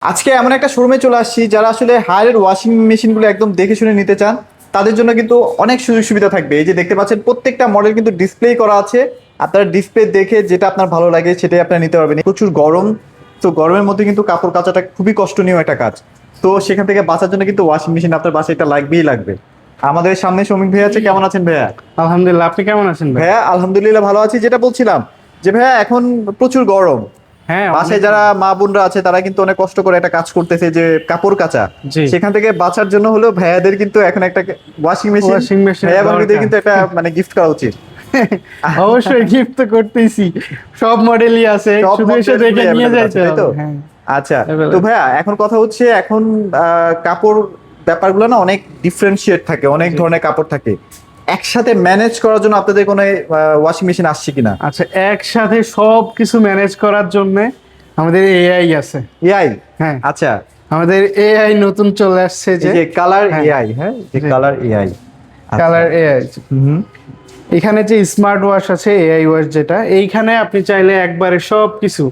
আজকে এমন একটা শোরুমে চলে আসছি যারা আসলে হায়ারের ওয়াশিং মেশিনগুলো একদম দেখে শুনে নিতে চান। তাদের জন্য কিন্তু অনেক সুযোগ সুবিধা থাকবে। এই যে দেখতে পাচ্ছেন প্রত্যেকটা মডেল কিন্তু ডিসপ্লে করা আছে। আপনারা ডিসপ্লে দেখে যেটা আপনার ভালো লাগে সেটাই আপনারা নিতে পারবেন। প্রচুর গরম, তো গরমের মধ্যে কিন্তু কাপড় কাচাটা খুবই কষ্টনীয় একটা কাজ। তো সেখান থেকে বাঁচার জন্য কিন্তু ওয়াশিং মেশিন আপনার বাসায় এটা লাগবেই লাগবে। আমাদের সামনে শ্রমিক ভাইয়া আছে, কেমন আছেন ভাইয়া? আলহামদুলিল্লাহ, আপনি কেমন আছেন ভাই? ভাইয়া আলহামদুলিল্লাহ ভালো আছি। যেটা বলছিলাম যে ভাইয়া এখন প্রচুর গরম, হ্যাঁ, বাসায় যারা মা বোনরা আছে তারা কিন্তু অনেক কষ্ট করে একটা কাজ করতেছে যে কাপড় কাচা। জি। সেখান থেকে বাঁচার জন্য হলেও ভাইয়াদের কিন্তু এখন একটা ওয়াশিং মেশিন, Washing machine ভাইয়া দরকার। বোনদের কিন্তু একটা মানে গিফট করা উচিত। অবশ্যই গিফট তো করতেইছি, সব মডেলই আছে, সব শুধু এসে model দেখে গুলোই নিয়ে available যাইতে আছে, তাই তো? হবে। হ্যাঁ, আচ্ছা, available। তো ভাইয়া এখন কথা হচ্ছে এখন কাপড় ব্যাপারগুলো না অনেক ডিফারেন্সিয়েট থাকে, অনেক ধরনের কাপড় থাকে। একসাথে ম্যানেজ করার জন্য আপনাদের কোনো ওয়াশিং মেশিন আসছে কিনা? আচ্ছা, একসাথে সব কিছু ম্যানেজ করার জন্য আমাদের এআই আছে। এআই? হ্যাঁ, আচ্ছা, আমাদের এআই নতুন চলে আসছে এই যে কালার হ্যাঁ, এআই, হ্যাঁ যে জি। Colour AI, colour AI. হুম, এখানে যে স্মার্ট ওয়াশ আছে, এআই ওয়াশ, যেটা এইখানে আপনি চাইলে একবারে সব কিছু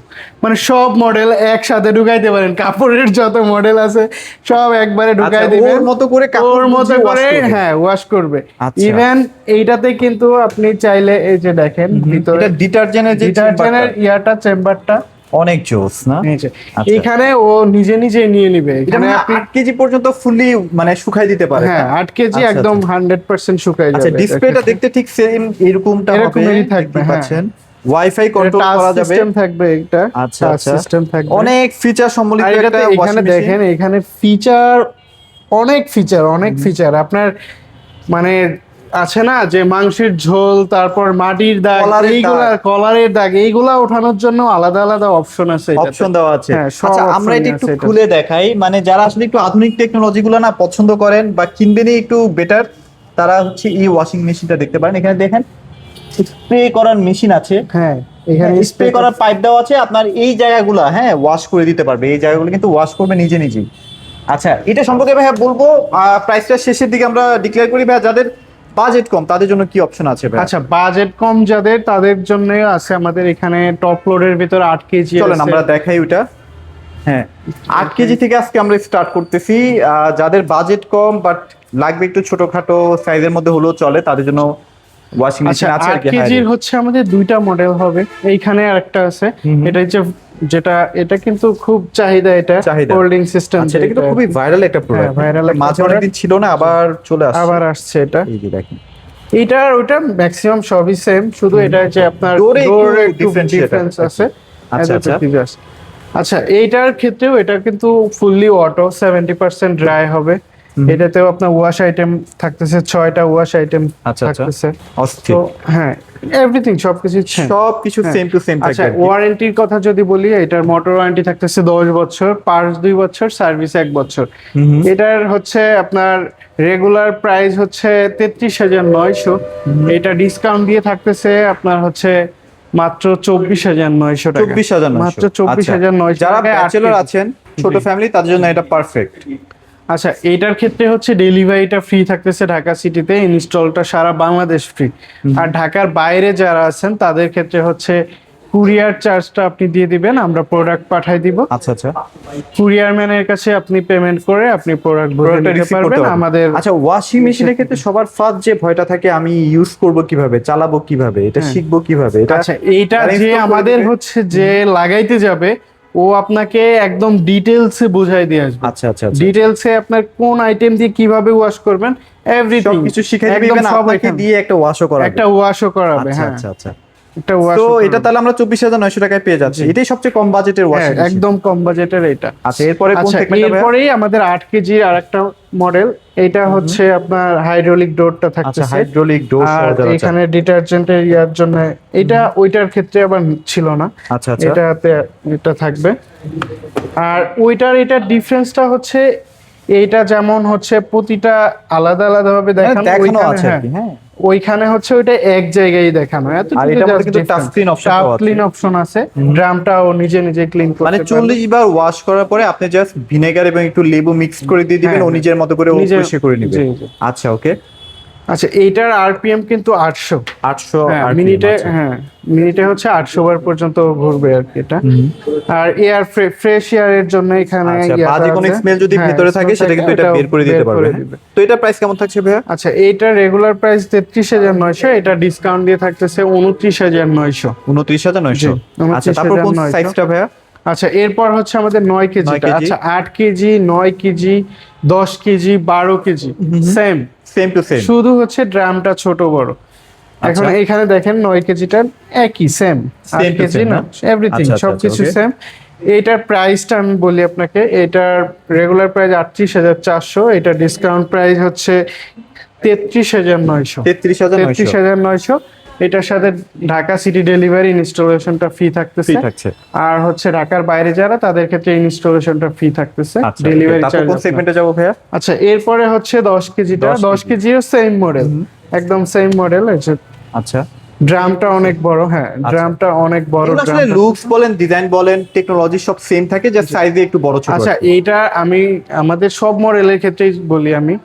মানে সব মডেল একসাথে ঢুকাইতে পারেন। কাপড়ের যত মডেল আছে সব একবারে ঢুকাই আচ্ছা, দিবেন, ওর মতো করে কাপড় ওর মতো বুঝিয়ে wash করে করবে। হ্যাঁ ওয়াশ করবে। আচ্ছা। ইভেন এইটাতে কিন্তু আপনি চাইলে এই যে দেখেন ভিতরে এটা ডিটারজেন্টের যে ডিটারজেন্টের ইয়াটা চেম্বারটা অনেক জোস না? নিচে, আচ্ছা। এখানে ও নিজে নিজে নিয়ে নিবে। এটা এখানে মানে আপনি 8 কেজি পর্যন্ত ফুললি মানে শুকাই দিতে পারে। হ্যাঁ 8 কেজি আচ্ছা, একদম আচ্ছা। 100% শুকাই আচ্ছা, যাবে। ডিসপ্লেটা দেখতে ঠিক সেম এরকমটা হবে, এরকমেরই থাকবে, দেখতে হ্যাঁ। পাচ্ছেন। ওয়াইফাই কন্ট্রোল টাচ করা যাবে। সিস্টেম থাকবে, একটা আচ্ছা, টাচ আচ্ছা। সিস্টেম থাকবে। অনেক ফিচার সম্বলিত আর একটা এটাতে এখানে ওয়াশিং মেশিন। দেখেন, এখানে ফিচার অনেক ফিচার আপনার মানে আছে না যে মাংসের ঝোল, তারপর মাটির দাগ, কলারের এইগুলা দাগ। কলারের দাগ, এইগুলা ওঠানোর জন্য আলাদা আলাদা অপশন আছে এটাতে। অপশন দেওয়া আছে। হ্যাঁ, সব আচ্ছা, আমরা option-ই এটা একটু আছে এটাতে। খুলে দেখাই, মানে যারা আসলে একটু আধুনিক টেকনোলজি গুলো না পছন্দ করেন বা কিনবেনই একটু বেটার, তারা হচ্ছে এই ওয়াশিং মেশিনটা দেখতে পারেন। এখানে দেখেন স্প্রে করার মেশিন আছে, হ্যাঁ এখানে স্প্রে করার পাইপ দেওয়া আছে। আপনার এই জায়গাগুলো হ্যাঁ ওয়াশ করে দিতে পারবে, এই জায়গাগুলো কিন্তু ওয়াশ করবে নিজে নিজেই। আচ্ছা, এটা সম্পর্কে ভাইয়া বলবো। প্রাইসটা শেষের দিকে আমরা ডিক্লেয়ার করি ভাইয়া। যাদের বাজেট কম তাদের জন্য কি অপশন আছে ভাইয়া? আচ্ছা, বাজেট কম যাদের, তাদের জন্য আছে আমাদের এখানে টপ লোডের ভিতর 8 কেজি চলেন আমরা দেখাই ওটা। হ্যাঁ, 8 কেজি থেকে আজকে আমরা স্টার্ট করতেছি। যাদের বাজেট কম বাট লাগবে একটু ছোটখাটো সাইজের মধ্যে হলেও চলে, তাদের জন্য ওয়াশিং আচ্ছা, মেশিন আছে আর 8 কি। কেজির হচ্ছে আমাদের দুইটা মডেল হবে। এইখানে আরেকটা আছে, এটা হচ্ছে যেটা, এটা কিন্তু খুব চাহিদা, এটা চাহিদা। Holding system. আচ্ছা, এটা কিন্তু খুবই ভাইরাল একটা প্রোডাক্ট। viral একটা মাঝে product। অনেকদিন ছিল না, আবার চলে আসছে। আবার আসছে এটা। এই যে দেখেন, এটা আর ওটা ম্যাক্সিমাম সবই সেম, শুধু এটা যে আপনার ডোরে একটু ডোরে একটু differentiate ডিফারেন্স আছে। আচ্ছা, আচ্ছা। আচ্ছা, এইটার ক্ষেত্রেও এটা কিন্তু ফুললি অটো, 70% ড্রাই হবে। এটাতেও আপনার ওয়াশ আইটেম থাকতেছে, 6টা ওয়াশ আইটেম আচ্ছা, আচ্ছা। থাকতেছে। অস্থির। তো হ্যাঁ, এভরিথিং সবকিছু সবকিছু হ্যাঁ। সেম টু সেম আচ্ছা, থাকবে। ওয়ারেন্টির কথা যদি বলি, এটার মোটর ওয়ারেন্টি থাকতেছে 10 বছর, পার্টস 2 বছর, সার্ভিস 1 বছর। এটার হচ্ছে আপনার রেগুলার প্রাইস হচ্ছে 33,900। এটা ডিসকাউন্ট দিয়ে থাকতেছে আপনার হচ্ছে মাত্র 24,900 টাকা। 24,900 মাত্র 24,900 যারা টাকায় 8 ব্যাচেলর কেজি। আছেন, ছোট ফ্যামিলি, তাদের জন্য এটা পারফেক্ট। আচ্ছা, এইটার ক্ষেত্রে হচ্ছে ডেলিভারিটা ফ্রি থাকতেছে ঢাকা সিটিতে, ইনস্টলটা সারা বাংলাদেশ ফ্রি। আর ঢাকার বাইরে যারা আছেন তাদের ক্ষেত্রে হচ্ছে কুরিয়ার চার্জটা আপনি দিয়ে দিবেন, আমরা প্রোডাক্ট পাঠাই দিব। আচ্ছা, আচ্ছা। কুরিয়ার ম্যানের কাছে আপনি পেমেন্ট করে আপনি প্রোডাক্ট বুঝে প্রোডাক্টটা নিতে রিসিভ করতে পারবেন পারবেন। আমাদের। আচ্ছা, ওয়াশিং মেশিনের ক্ষেত্রে সবার ফার্স্ট যে ভয়টা থাকে, আমি ইউজ করব কিভাবে, চালাবো কিভাবে, এটা শিখবো কিভাবে, এটা আচ্ছা, এইটা যারা যে install করে আমাদের দিবে- হচ্ছে যে লাগাইতে যাবে, ও আপনাকে একদম ডিটেলসে বুঝাই দিয়ে আসবে। আচ্ছা, আচ্ছা, আচ্ছা। ডিটেলসে আপনার কোন আইটেম দিয়ে কিভাবে ওয়াশ করবেন, এভরিথিং সবকিছু শিখাই দিবে, একদম even সব আপনাকে এখানে। দিয়ে একটা ওয়াশও করাবে। একটা ওয়াশও করাবে, আচ্ছা, হ্যাঁ আচ্ছা, আচ্ছা। একটা ওয়াশ। তো এটা তাহলে আমরা 24,900 টাকায় পেয়ে যাচ্ছি। এটাই সবচেয়ে কম বাজেটের ওয়াশিং মেশিন। একদম কম বাজেটের এটা। আচ্ছা, এরপরে কোন আচ্ছা, সেগমেন্টটা ভাইয়া? এরপরেই আমাদের 8 কেজির আরেকটা মডেল, এটা হচ্ছে আপনার হাইড্রোলিক ডোরটা আচ্ছা, থাকতেছে। হাইড্রোলিক ডোর আর সহ যারা চায়। এখানে ডিটারজেন্টের ইয়ার জন্য এটা, ওইটার ক্ষেত্রে আবার ছিল না। আচ্ছা, আচ্ছা। এটাতে এটা থাকবে। আর ওইটার এটার ডিফারেন্সটা হচ্ছে, এইটা যেমন হচ্ছে প্রতিটা আলাদা আলাদা ভাবে দেখানো, দেখানো ওইখানে আছে আর হ্যাঁ কি, হ্যাঁ। ওইখানে হচ্ছে ওইটা এক জায়গায় দেখানো। আর এটার মধ্যে কিন্তু টাচ স্ক্রিন অপশন পাওয়া আছে। ক্লিন অপশন আছে, ড্রামটাও নিজে নিজে ক্লিন করতে মানে পারবে। 40 বার ওয়াশ করার পরে আপনি জাস্ট ভিনেগার এবং একটু লেবু মিক্স করে দিয়ে দিবেন, ও হ্যাঁ, নিজের মতো করে ও নিজে- পরিষ্কার করে নেবে। জি, জি। আচ্ছা, ওকে। আচ্ছা এইটার আরপিএম কিন্তু 800। 800 হ্যাঁ RPM, মিনিটে, আচ্ছা। হ্যাঁ মিনিটে হচ্ছে 800 বার পর্যন্ত ঘুরবে আর কি এটা। আর এয়ার ফ্রেশ এয়ারের জন্য এখানে আচ্ছা, ইয়াটা বাজে কোনো আছে। স্মেল যদি হ্যাঁ, ভিতরে থাকে smell সেটা কিন্তু এটা এটাও বের করে দিতে পারবে। দিবে। তো এটা প্রাইস কেমন থাকছে ভাইয়া? আচ্ছা এইটার রেগুলার প্রাইস 33,900, এটা ডিসকাউন্ট দিয়ে থাকতেছে 29,900। 29,900। জি, আচ্ছা, তারপর কোন 29,900 সাইজটা ভাইয়া? আচ্ছা এরপর হচ্ছে আমাদের 9 কেজি। 9 কেজি। আচ্ছা 8 KG, 9 KG, 10 KG, 12 KG same, same to same. শুধু হচ্ছে ড্রামটা ছোট বড়। এখন আচ্ছা। এখানে দেখেন 9 কেজিটা একই same, 8 Same to KG same, না, না? এভরিথিং আচ্ছা, আচ্ছা, সবকিছু okay. সেম। এটার প্রাইসটা আমি বলি আপনাকে, এটার রেগুলার প্রাইস 38,400, এটা ডিসকাউন্ট প্রাইস হচ্ছে 33,900। 33,900 33,900। এটার সাথে ঢাকা সিটি ডেলিভারি ইনস্টলেশনটা ফ্রি থাকতেছে। ফ্রি থাকছে। আর হচ্ছে ঢাকার বাইরে যারা তাদের ক্ষেত্রে ইনস্টলেশনটা ফ্রি থাকতেছে, আচ্ছা, ডেলিভারি তারপর চার্জ। কোন সেগমেন্টে যাব ভাইয়া? আচ্ছা এরপরে হচ্ছে 10 কেজিটা, 10 10 কেজিও সেম মডেল, একদম সেম মডেল। আচ্ছা। ড্রামটা অনেক বড়, হ্যাঁ ড্রামটা অনেক বড়। এগুলো আসলে ড্রামটা লুকস বলেন, ডিজাইন বলেন, টেকনোলজি সব সেম থাকে, জাস্ট সাইজে একটু বড় ছোট। আচ্ছা এইটা আমি আমাদের সব মডেলের ক্ষেত্রেই বলি আমি,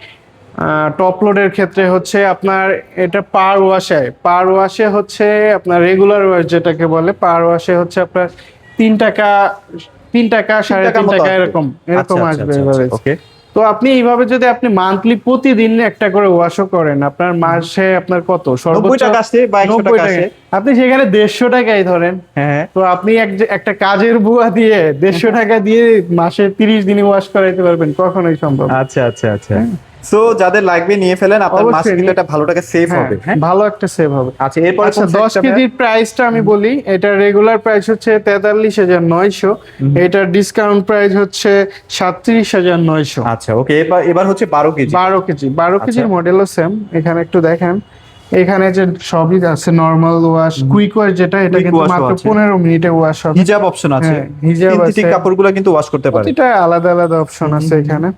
টপ লোডের ক্ষেত্রে হচ্ছে আপনার এটা পার ওয়াশে হচ্ছে আপনার রেগুলার ওয়াশ যেটাকে বলে, পার ওয়াশে হচ্ছে আপনার 3 টাকা, 3 টাকা, 3.5 টাকা এরকম আসবে এভাবে। ওকে। তো আপনি এইভাবে যদি আপনি মান্থলি প্রতিদিন একটা করে ওয়াশও করেন, আপনার মাসে আপনার কত 90 সর্বোচ্চ টাকা আসে বা 100 90 টাকা টাকা। আসে। আপনি সেখানে 150 টাকাই ধরেন, হ্যাঁ। তো আপনি একটা কাজের বুয়া দিয়ে 150 টাকা দিয়ে মাসে 30 দিনই ওয়াশ করাইতে পারবেন, কখনোই সম্ভব না। আচ্ছা আচ্ছা আচ্ছা। সো যাদের লাগবে নিয়ে ফেলেন, আপনার মাস অবশ্যই কিন্তু একটা ভালো টাকা সেভ হ্যাঁ, হবে। হ্যাঁ, ভালো একটা সেভ হবে। আচ্ছা এরপর আচ্ছা 10 কেজির প্রাইসটা আমি বলি, এটা রেগুলার প্রাইস হচ্ছে 43,900, এটার ডিসকাউন্ট প্রাইস হচ্ছে 37,900। আচ্ছা ওকে। এবার হচ্ছে 12 কেজি। 12 কেজির মডেলও সেম, এখানে একটু দেখেন, এখানে যে সবই আছে, নরমাল ওয়াশ, কুইক ওয়াশ যেটা, এটা Quick কিন্তু wash ও মাত্র আছে। 15 মিনিটে ওয়াশ হবে। হিজাব অপশন আছে। হ্যাঁ, হিজাব সিনথেটিক আছে। কাপড়গুলো কিন্তু ওয়াশ করতে পারে। প্রতিটা আলাদা আলাদা অপশন আছে এখানে।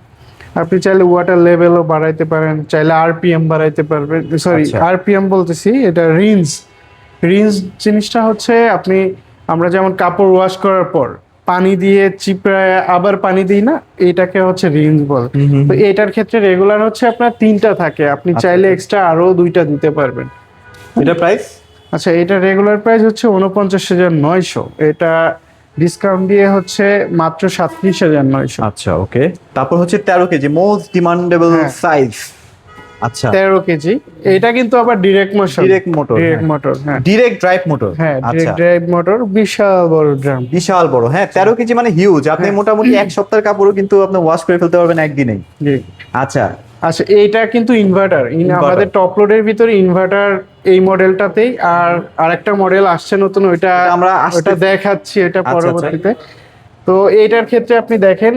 আপনি চাইলে ওয়াটার লেভেলও বাড়াইতে পারেন, চাইলে আরপিএম বাড়াইতে পারবেন, সরি আচ্ছা। আরপিএম বলতেছি, এটা রিন্স জিনিসটা হচ্ছে আপনি, আমরা যেমন কাপড় ওয়াশ করার পর পানি দিয়ে চিপড়ায় আবার পানি দিই না, এটাকে হচ্ছে রিন্স বলে। তো এটার ক্ষেত্রে রেগুলার হচ্ছে আপনার 3টা থাকে, আপনি চাইলে এক্সট্রা আরো 2টা দিতে পারবেন। এটা প্রাইস? আচ্ছা এটা রেগুলার প্রাইস হচ্ছে 49,900, এটা ডিসকাউন্ট দিয়ে হচ্ছে মাত্র 37,900। আচ্ছা ওকে। তারপর হচ্ছে 13 কেজি, মোস্ট ডিমান্ডেবল হ্যাঁ। সাইজ। আচ্ছা 13 কেজি, এটা কিন্তু আবার ডিরেক্ট মোটর, ডিরেক্ট মোটর। হ্যাঁ ডিরেক্ট ড্রাইভ মোটর। হ্যাঁ আচ্ছা ডিরেক্ট ড্রাইভ মোটর, বিশাল বড় ড্রাম। বিশাল বড়। হ্যাঁ 13 কেজি মানে হিউজ। আপনি মোটামুটি এক সপ্তাহের কাপড়ও কিন্তু আপনি ওয়াশ করে ফেলতে পারবেন একদিনেই। জি। আচ্ছা আচ্ছা এইটা কিন্তু ইনভার্টার, আমাদের টপ লোডের ভিতরে ইনভার্টার এই মডেলটাতেই। আর আরেকটা মডেল আসছে নতুন, ওইটা আমরা ওটা দেখাচ্ছি এটা আচ্ছা, পরবর্তীতে। তো এইটার ক্ষেত্রে আপনি দেখেন,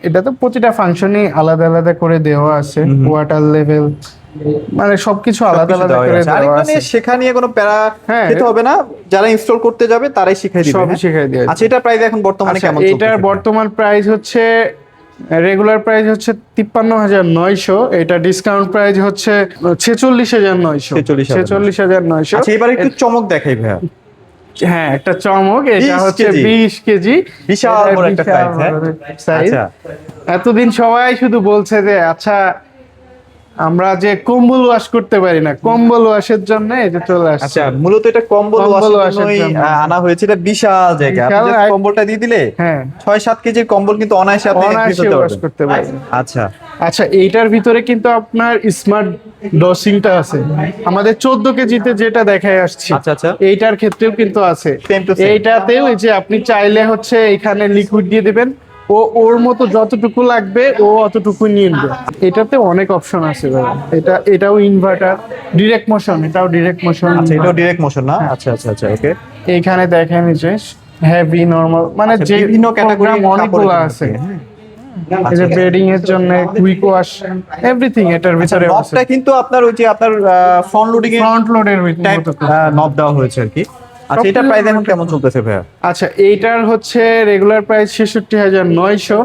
এটা তো প্রতিটা ফাংশনই আলাদা আলাদা করে দেওয়া আছে, ওয়াটার লেভেল মানে সবকিছু আলাদা আলাদা করে দেওয়া আরেকটা আছে। নিয়ে শেখা নিয়ে কোনো প্যারা হ্যাঁ। খেতে হবে না, যারা ইনস্টল করতে যাবে তারাই শিখাই দিবে। সবই হ্যাঁ? শিখাই দিয়ে। আচ্ছা এটা প্রাইস এখন বর্তমানে আচ্ছা, কেমন এটার চলতেছে? বর্তমান প্রাইস হচ্ছে, রেগুলার প্রাইস হচ্ছে 53,900, এটা ডিসকাউন্ট প্রাইস হচ্ছে 46,900। 46,900। আচ্ছা এবার একটু চমক দেখাই ভাইয়া। হ্যাঁ একটা চমক, এটা 20 হচ্ছে কেজি। 20 কেজি, বিশাল বড় একটা সাইজ। হ্যাঁ সাইজ। আচ্ছা এতদিন সবাই শুধু বলছে যে আচ্ছা আমরা যে কম্বল ওয়াশ করতে পারি না, কম্বল ওয়াশের জন্য এটা চলে আসছে। আচ্ছা মূলত এটা কম্বল কম্বল ওয়াশের ওয়াশের জন্যই জন্য। আনা হয়েছে। এটা বিশাল জায়গা, আপনি বিশাল just কম্বলটা দিয়ে দিলে হ্যাঁ 6-7 কেজির কম্বল কিন্তু অনায়াসে আপনি নিয়ে অনায়াসে ফেলতে ওয়াশ পারবেন। করতে পারি। আচ্ছা আচ্ছা এইটার ভিতরে কিন্তু আপনার স্মার্ট ডসিংটা আছে, আমাদের 14 কেজিতে যেটা দেখায় আসছি। আচ্ছা, আচ্ছা। এইটার ক্ষেত্রেও কিন্তু আছে। Same to same। এইটাতেও এই যে আপনি চাইলে হচ্ছে এখানে লিকুইড দিয়ে দিবেন, ও ওর মতো যতটুকু লাগবে ও অতটুকু নিয়ে নেবে। এটাতে অনেক অপশন আছে ভাই। এটাও ইনভার্টার, ডিরেক্ট মোশন, এটাও ডিরেক্ট মোশন। আচ্ছা এটাও ডিরেক্ট মোশন না? আচ্ছা আচ্ছা আচ্ছা ওকে। এইখানে দেখেন এই যে হেভি, নরমাল, মানে আচ্ছা, যে বিভিন্ন ক্যাটাগরি অনেকগুলো আছে। এই যে বেডিং এর জন্য কুইক ওয়াশ, এভরিথিং এটার ভিতরে আছে। নবটা কিন্তু আপনার ওই যে আপনার ফ্রন্ট লোডিং এর ফ্রন্ট লোডের টাইপ নব দেওয়া হয়েছে আর কি। আচ্ছা এটা প্রাইস এখন কেমন চলতেছে ভাইয়া? আচ্ছা এইটার হচ্ছে রেগুলার প্রাইস 66,900,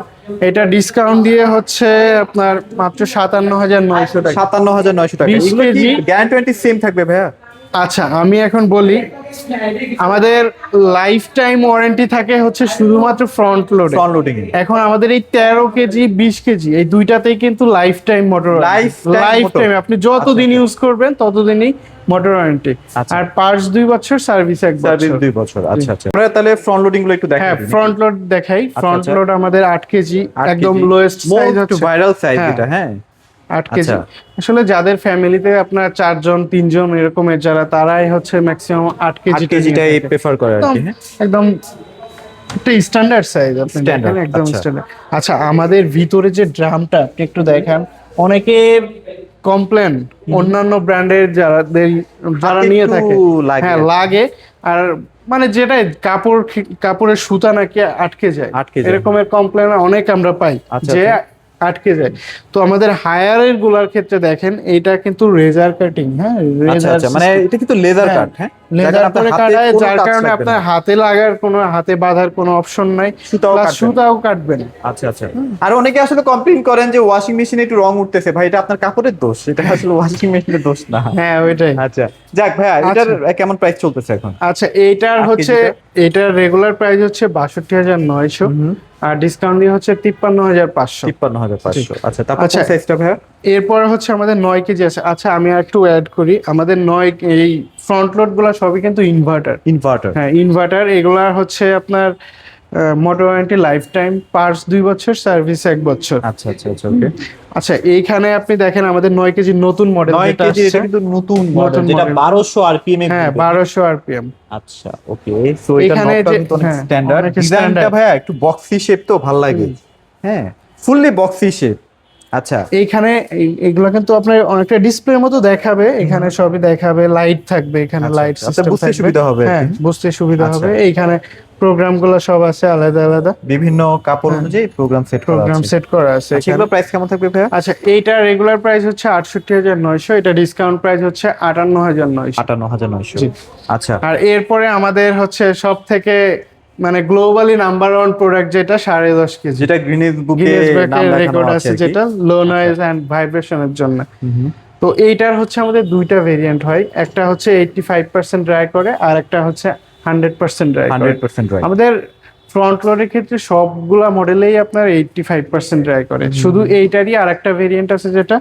এটা ডিসকাউন্ট দিয়ে হচ্ছে আপনার মাত্র 57,900 টাকা। 57,900 টাকা। 20 এগুলো কি কেজি। গ্যারান্টি ওয়ারেন্টি সেম থাকবে ভাইয়া? আচ্ছা আমি এখন বলি, আমাদের লাইফ টাইম ওয়ারেন্টি থাকে হচ্ছে শুধুমাত্র ফ্রন্ট লোডে। ফ্রন্ট লোডিং এখন আমাদের এই 13 কেজি 20 কেজি এই দুইটাতেই কিন্তু life time motor life time, আপনি যতদিন ইউজ করবেন ততদিনই মোটর ওয়ারেন্টি। আর পার্টস 2 বছর, সার্ভিস 1 বছর। 2 বছর, আচ্ছা আচ্ছা। আমরা তাহলে ফ্রন্ট লোডিং গুলো একটু দেখাই। হ্যাঁ ফ্রন্ট লোড দেখাই। ফ্রন্ট লোড আমাদের 8 কেজি, একদম লোয়েস্ট সাইজ হচ্ছে ভাইরাল সাইজ এটা। হ্যাঁ 8 কেজি। আসলে যাদের ফ্যামিলিতে আপনার 4 জন 3 জন এরকমের যারা, তারাই হচ্ছে ম্যাক্সিমাম 8 কেজিটাই প্রেফার করে আর কি। একদম একটা স্ট্যান্ডার্ড সাইজ, আপনি দেখেন একদম স্ট্যান্ডার্ড। আচ্ছা আমাদের ভিতরে যে ড্রামটা আপনি একটু দেখেন, অনেকে কমপ্লেন অন্যান্য ব্র্যান্ডের যারা নিয়ে থাকে, হ্যাঁ লাগে, আর মানে যেটা কাপড়ের সুতা নাকি আটকে যায়, এরকমের কমপ্লেন অনেক আমরা পাই যে আটকে যায়। তো আমাদের হায়ারের গুলার ক্ষেত্রে দেখেন এটা কিন্তু রেজার কাটিং। হ্যাঁ রেজার, মানে এটা কিন্তু লেজার কাট। হ্যাঁ লেজার করে কাটায়, যার কারণে আপনার হাতে লাগার কোনো, হাতে বাঁধার কোনো অপশন নাই, সুতাও কাটবেন। আচ্ছা আচ্ছা। আর অনেকে আসলে কমপ্লেইন করেন যে ওয়াশিং মেশিনে একটু রং উঠতেছে, ভাই এটা আপনার কাপড়ের দোষ, এটা আসলে ওয়াশিং মেশিনের দোষ না। হ্যাঁ ওইটাই। আচ্ছা যাক ভাইয়া, এটার কেমন প্রাইস চলতেছে এখন? আচ্ছা এইটার হচ্ছে, এটার রেগুলার প্রাইস হচ্ছে 62,900, আর ডিসকাউন্ট দিয়ে হচ্ছে 53,500। 53,500। আচ্ছা তারপর কোন সাইজটা ভাইয়া? এরপর হচ্ছে আমাদের 9 কেজি আছে। আচ্ছা আমি একটু অ্যাড করি, আমাদের এই ফ্রন্ট লোড গুলা সবই কিন্তু ইনভার্টার। হ্যাঁ ইনভার্টার। এগুলা হচ্ছে আপনার motor warranty life time, parts 2 বছর, সার্ভিস 1 বছর। আচ্ছা আচ্ছা আচ্ছা ওকে। আচ্ছা এইখানে আপনি দেখেন আমাদের 9 কেজি নতুন মডেল, 9 কেজি এটা কিন্তু নতুন মডেল, যেটা 1200 আরপিএম এ। হ্যাঁ 1200 আরপিএম। আচ্ছা ওকে। সো এটা নটটা কিন্তু অনেক স্ট্যান্ডার্ড ডিজাইনটা ভাইয়া, একটু বক্সি শেপ তো ভালো লাগে। হ্যাঁ ফুললি বক্সি শেপ। আচ্ছা এইখানে এগুলো কিন্তু আপনার অনেকটা ডিসপ্লের মতো দেখাবে, এখানে সবই দেখাবে, লাইট থাকবে এখানে, লাইট সিস্টেম বুঝতে সুবিধা হবে। হ্যাঁ বুঝতে সুবিধা হবে। এইখানে প্রোগ্রামগুলো সব আছে আলাদা আলাদা, বিভিন্ন কাপড় অনুযায়ী প্রোগ্রাম সেট করা আছে। এগুলো প্রাইস কেমন থাকবে ভাইয়া? আচ্ছা এইটা রেগুলার প্রাইস হচ্ছে 68,900, এটা ডিসকাউন্ট প্রাইস হচ্ছে 58,900। 58,900। আচ্ছা আর এরপরে আমাদের হচ্ছে সব থেকে মানে গ্লোবালি নাম্বার 1 প্রোডাক্ট যেটা 10.5 কেজি, যেটা গিনেস বুকে রেকর্ড আছে, যেটা লো নয়েজ এন্ড ভাইব্রেশনের জন্য। তো এইটার হচ্ছে আমাদের দুইটা ভেরিয়েন্ট হয়, একটা হচ্ছে 85% ড্রাই করে, আর একটা হচ্ছে 100% ড্রাই করে। আমাদের ফ্রন্ট লোডের ক্ষেত্রে সবগুলা মডেলেই আপনার 85% ড্রাই করে, শুধু এইটারই আর একটা ভেরিয়েন্ট আছে যেটা,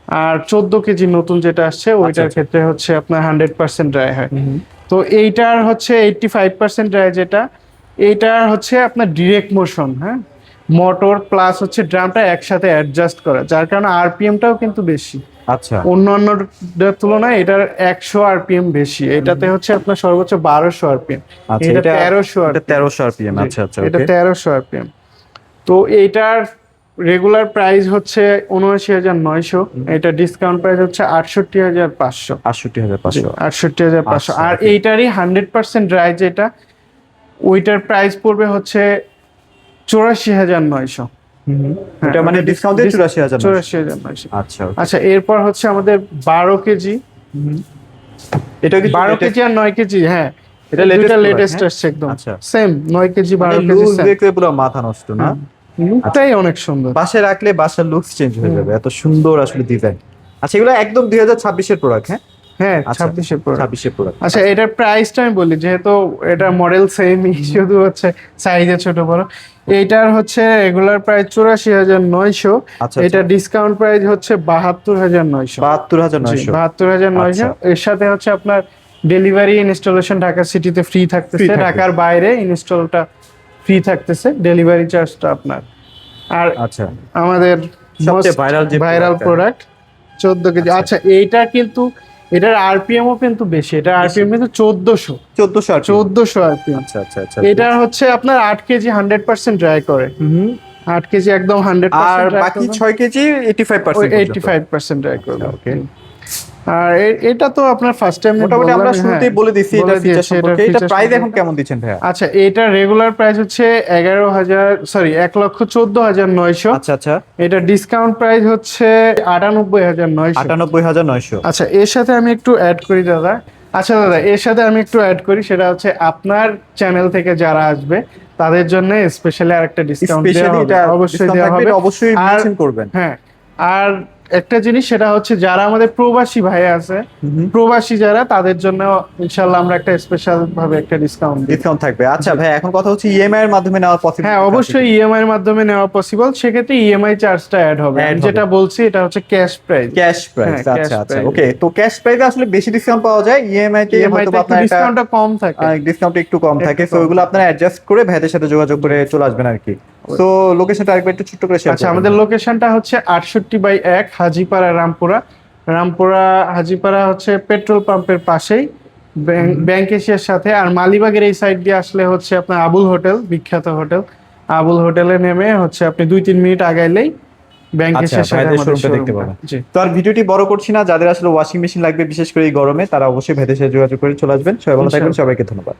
আর 14 কেজি নতুন যেটা আসছে ওইটার ক্ষেত্রে হচ্ছে আপনার 100% ড্রাই হয়। তো এইটার হচ্ছে 85% ড্রাই যেটা, এইটার হচ্ছে আপনার ডিরেক্ট মোশন, হ্যাঁ মোটর প্লাস হচ্ছে ড্রামটা একসাথে অ্যাডজাস্ট করা, যার কারণে আরপিএমটাও কিন্তু বেশি। আচ্ছা অন্যান্যদের তুলনায় এটার 100 আরপিএম বেশি, এটাতে হচ্ছে আপনার সর্বোচ্চ 1200 আরপিএম, এটা 1300 আরপিএম। আচ্ছা আচ্ছা এটা 1300 আরপিএম। তো এইটার রেগুলার প্রাইস হচ্ছে 79,900, এটা ডিসকাউন্ট প্রাইস হচ্ছে 68,500। 68,500। আর এইটারই 100% ড্রাই যেটা, ওইটার প্রাইস পড়বে হচ্ছে 84,900। এটা মানে ডিসকাউন্ট দিয়ে 84,900। আচ্ছা আচ্ছা এরপর হচ্ছে আমাদের 12 কেজি, এটা কি 12 কেজি আর 9 কেজি। হ্যাঁ এটা লেটেস্ট আসছে একদম সেম, 9 কেজি 12 কেজি। লুক দেখতে পুরো মাথা নষ্ট না, লুকটাই অনেক সুন্দর, বাসায় রাখলে বাসার লুকস চেঞ্জ হয়ে যাবে, এত সুন্দর আসলে ডিজাইন। আচ্ছা এগুলো একদম 2026 এর প্রোডাক্ট। হ্যাঁ 26 এর প্রোডাক্ট। আচ্ছা এটার প্রাইসটা আমি বলি, যেহেতু এটা মডেল সেমই, শুধু হচ্ছে সাইজে ছোট বড়। এইটার হচ্ছে রেগুলার প্রাইস 84,900, এটা ডিসকাউন্ট প্রাইস হচ্ছে 72,900। 72,900। এর সাথে হচ্ছে আপনার ডেলিভারি ইনস্টলেশন ঢাকা সিটিতে ফ্রি থাকতেছে, ঢাকার বাইরে ইনস্টলটা ফ্রি থাকতেছে, ডেলিভারি চার্জটা আপনার। আর আচ্ছা আমাদের সবচেয়ে ভাইরাল প্রোডাক্ট 14 কেজি। আচ্ছা এইটা কিন্তু এটার আরপিএম ও কিন্তু বেশি, এটা আরপিএম কিন্তু 1400 আরপিএম। আচ্ছা আচ্ছা আচ্ছা। এটা হচ্ছে আপনার 8 কেজি 100% ড্রাই করে, 8 কেজি একদম 100%, আর বাকি 6 কেজি 85% ড্রাই করে। ওকে। আর এটা তো আপনার ফার্স্ট টাইম মোটামুটি আমরা শুরুতেই বলে দিছি এটা ফিচার সম্পর্কে। এটা প্রাইস এখন কেমন দিচ্ছেন ভাইয়া? আচ্ছা এটা রেগুলার প্রাইস হচ্ছে 1,14,900। আচ্ছা আচ্ছা। এটা ডিসকাউন্ট প্রাইস হচ্ছে 98,900। আচ্ছা এর সাথে আমি একটু অ্যাড করি দাদা। আচ্ছা দাদা এর সাথে আমি একটু অ্যাড করি, সেটা হচ্ছে আপনার চ্যানেল থেকে যারা আসবে তাদের জন্য স্পেশালি আরেকটা ডিসকাউন্ট দেওয়া হবে, অবশ্যই দেওয়া হবে, অবশ্যই মেনশন করবেন। হ্যাঁ আর একটা জিনিস, সেটা হচ্ছে যারা আমাদের প্রবাসী ভাই আছে, প্রবাসী যারা, তাদের জন্য ইনশাল্লাহ আমরা একটা স্পেশাল ভাবে একটা ডিসকাউন্ট দিই। ডিসকাউন্ট থাকবে। আচ্ছা ভাই, এখন কথা হচ্ছে ইএমআই এর মাধ্যমে নেওয়া পসিবল? হ্যাঁ, অবশ্যই ইএমআই এর মাধ্যমে নেওয়া পসিবল। সেক্ষেত্রে ইএমআই চার্জটা অ্যাড হবে। Add আমি হবে। যেটা বলছি এটা হচ্ছে ক্যাশ প্রাইস। Cash price. হ্যাঁ, আচ্ছা cash আচ্ছা, price। ওকে। তো ক্যাশ প্রাইসে আসলে বেশি ডিসকাউন্ট পাওয়া যায়, ইএমআই তে ইএমআই হয়তো তে আপনার একটা ডিসকাউন্টটা কম থাকে। ডিসকাউন্ট একটু কম থাকে। একটু সো কম ওগুলো আপনারা অ্যাডজাস্ট করে ভাইদের সাথে যোগাযোগ করে চলে আসবেন আর কি। তো লোকেশনটা আরেকবার একটু ছোট্ট করে শেয়ার আচ্ছা, করবেন। আমাদের লোকেশনটা হচ্ছে 68/1 হাজিপাড়া, রামপুরা। রামপুরা হাজিপাড়া হচ্ছে পেট্রোল পাম্পের পাশেই, ব্যাংক এশিয়ার সাথে। আর মালিবাগের এই সাইড দিয়ে আসলে হচ্ছে আপনার আবুল হোটেল, বিখ্যাত হোটেল, আবুল হোটেলে নেমে হচ্ছে আপনি 2-3 মিনিট আগাইলেই ব্যাংক আচ্ছা, এশিয়ার সাথে ভাইদের আমাদের শোরুমটা দেখতে শোরুমটা। পাবেন। জি। তো আর ভিডিওটি বড় করছি না, যাদের আসলে ওয়াশিং মেশিন লাগবে বিশেষ করে এই গরমে, তারা অবশ্যই ভাইদের সাথে যোগাযোগ করে চলে আসবেন। সবাই ভালো থাকবেন, ইনশাআল্লাহ। সবাইকে ধন্যবাদ।